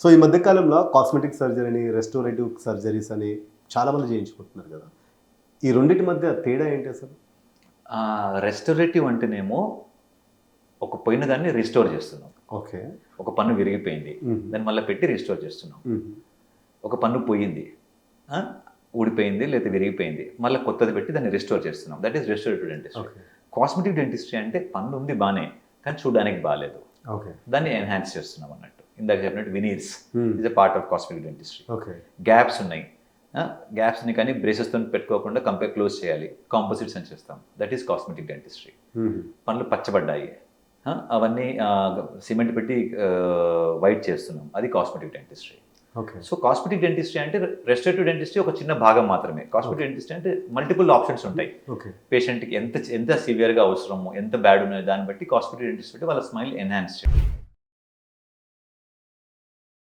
So ఈ మధ్య కాలంలో కాస్మెటిక్ సర్జరీ అని, రెస్టోరేటివ్ సర్జరీస్ అని చాలామంది చేయించుకుంటున్నారు కదా. ఈ రెండిటి మధ్య తేడా ఏంటి అసలు? రెస్టోరేటివ్ అంటేనేమో ఒక పోయిన దాన్ని రిస్టోర్ చేస్తున్నాం. ఓకే. ఒక పన్ను విరిగిపోయింది, దాన్ని మళ్ళీ పెట్టి రిస్టోర్ చేస్తున్నాం. ఒక పన్ను పోయింది, ఊడిపోయింది లేదా విరిగిపోయింది, మళ్ళీ కొత్తది పెట్టి దాన్ని రిస్టోర్ చేస్తున్నాం. That is restorative dentistry. Cosmetic dentistry అంటే పన్ను ఉంది బాగానే, కానీ చూడడానికి బాగాలేదు, దాన్ని ఎన్హాన్స్ చేస్తున్నాం అన్నట్టు. ఇందాక చెప్పినట్టు veneers is a part of cosmetic dentistry. Gaps ఉన్నాయి, గ్యాప్స్ని కానీ బ్రేసెస్తో పెట్టుకోకుండా క్లోజ్ చేయాలి, కాంపోజిట్స్ అని చేస్తాం. That is cosmetic dentistry. పనులు పచ్చబడ్డాయి, అవన్నీ సిమెంట్ పెట్టి వైట్ చేస్తున్నాం, అది cosmetic dentistry. So cosmetic dentistry అంటే రెస్టోరేటివ్ డెంటిస్ట్రీ ఒక చిన్న భాగం మాత్రమే. కాస్మెటిక్ డెంటిస్ట్రీ అంటే మల్టిపుల్ ఆప్షన్స్ ఉంటాయి. పేషెంట్కి ఎంత సివియర్గా అవసరమో, ఎంత బ్యాడ్ ఉన్నదో దాన్ని బట్టి కాస్మెటిక్ డెంటిస్ట్రీ వాళ్ళ స్మైల్ ఎన్హాన్స్ చేయాలి.